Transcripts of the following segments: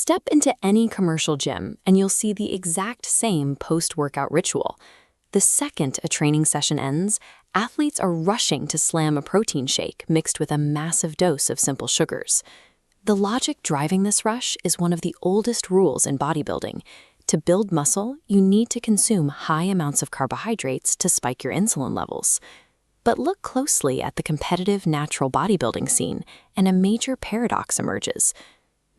Step into any commercial gym and you'll see the exact same post-workout ritual. The second a training session ends, athletes are rushing to slam a protein shake mixed with a massive dose of simple sugars. The logic driving this rush is one of the oldest rules in bodybuilding. To build muscle, you need to consume high amounts of carbohydrates to spike your insulin levels. But look closely at the competitive natural bodybuilding scene, and a major paradox emerges.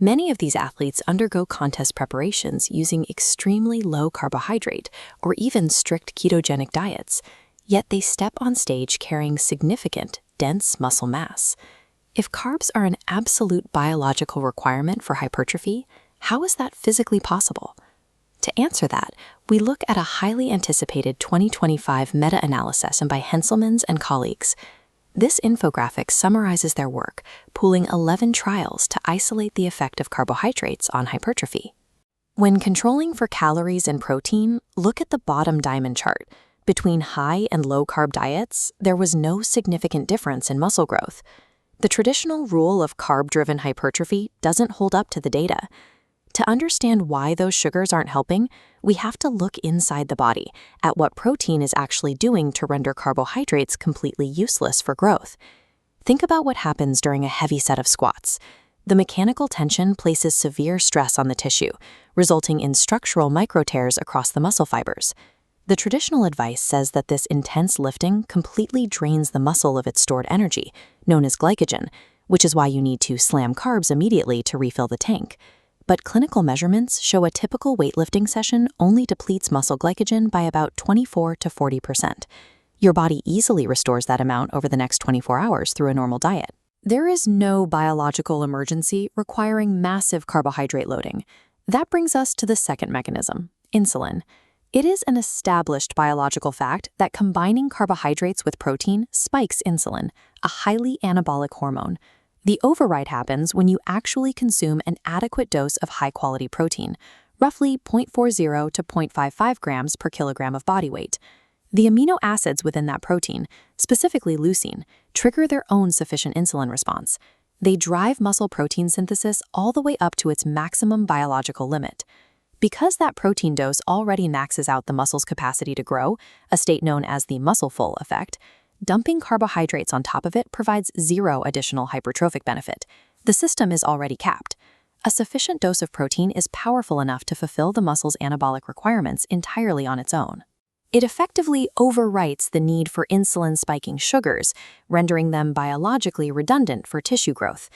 Many of these athletes undergo contest preparations using extremely low carbohydrate or even strict ketogenic diets, yet they step on stage carrying significant, dense muscle mass. If carbs are an absolute biological requirement for hypertrophy, how is that physically possible? To answer that, we look at a highly anticipated 2025 meta-analysis by Henselmans and colleagues. This infographic summarizes their work, pooling 11 trials to isolate the effect of carbohydrates on hypertrophy. When controlling for calories and protein, look at the bottom diamond chart. Between high and low-carb diets, there was no significant difference in muscle growth. The traditional rule of carb-driven hypertrophy doesn't hold up to the data. To understand why those sugars aren't helping, we have to look inside the body at what protein is actually doing to render carbohydrates completely useless for growth. Think about what happens during a heavy set of squats. The mechanical tension places severe stress on the tissue, resulting in structural microtears across the muscle fibers. The traditional advice says that this intense lifting completely drains the muscle of its stored energy, known as glycogen, which is why you need to slam carbs immediately to refill the tank. But clinical measurements show a typical weightlifting session only depletes muscle glycogen by about 24 to 40%. Your body easily restores that amount over the next 24 hours through a normal diet. There is no biological emergency requiring massive carbohydrate loading. That brings us to the second mechanism, insulin. It is an established biological fact that combining carbohydrates with protein spikes insulin, a highly anabolic hormone. The override happens when you actually consume an adequate dose of high-quality protein, roughly 0.40 to 0.55 grams per kilogram of body weight. The amino acids within that protein, specifically leucine, trigger their own sufficient insulin response. They drive muscle protein synthesis all the way up to its maximum biological limit. Because that protein dose already maxes out the muscle's capacity to grow, a state known as the muscle-full effect, dumping carbohydrates on top of it provides zero additional hypertrophic benefit. The system is already capped. A sufficient dose of protein is powerful enough to fulfill the muscle's anabolic requirements entirely on its own. It effectively overwrites the need for insulin-spiking sugars, rendering them biologically redundant for tissue growth.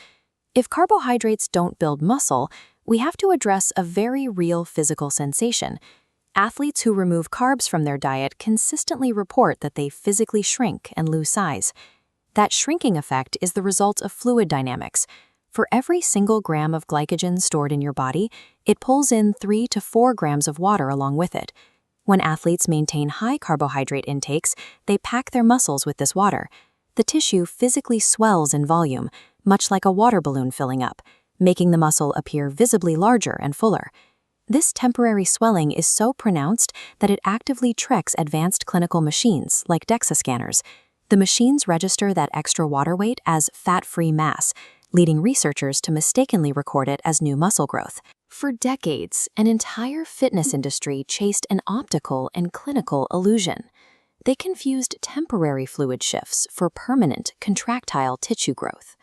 If carbohydrates don't build muscle, we have to address a very real physical sensation. Athletes who remove carbs from their diet consistently report that they physically shrink and lose size. That shrinking effect is the result of fluid dynamics. For every single gram of glycogen stored in your body, it pulls in 3 to 4 grams of water along with it. When athletes maintain high carbohydrate intakes, they pack their muscles with this water. The tissue physically swells in volume, much like a water balloon filling up, making the muscle appear visibly larger and fuller. This temporary swelling is so pronounced that it actively tricks advanced clinical machines like DEXA scanners. The machines register that extra water weight as fat-free mass, leading researchers to mistakenly record it as new muscle growth. For decades, an entire fitness industry chased an optical and clinical illusion. They confused temporary fluid shifts for permanent contractile tissue growth.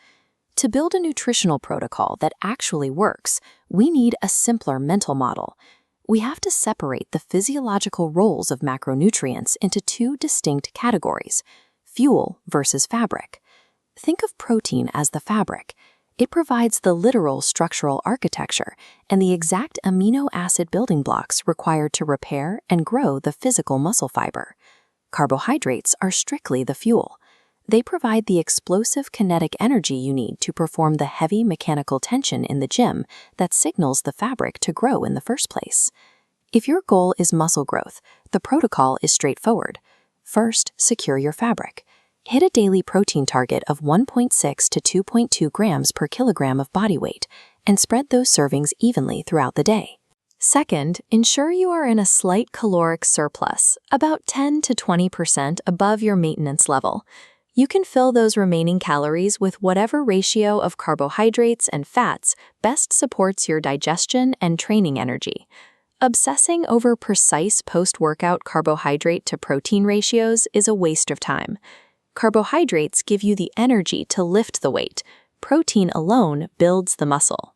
To build a nutritional protocol that actually works, we need a simpler mental model. We have to separate the physiological roles of macronutrients into two distinct categories: fuel versus fabric. Think of protein as the fabric. It provides the literal structural architecture and the exact amino acid building blocks required to repair and grow the physical muscle fiber. Carbohydrates are strictly the fuel. They provide the explosive kinetic energy you need to perform the heavy mechanical tension in the gym that signals the fabric to grow in the first place. If your goal is muscle growth, the protocol is straightforward. First, secure your fabric. Hit a daily protein target of 1.6 to 2.2 grams per kilogram of body weight and spread those servings evenly throughout the day. Second, ensure you are in a slight caloric surplus, about 10 to 20% above your maintenance level. You can fill those remaining calories with whatever ratio of carbohydrates and fats best supports your digestion and training energy. Obsessing over precise post-workout carbohydrate to protein ratios is a waste of time. Carbohydrates give you the energy to lift the weight. Protein alone builds the muscle.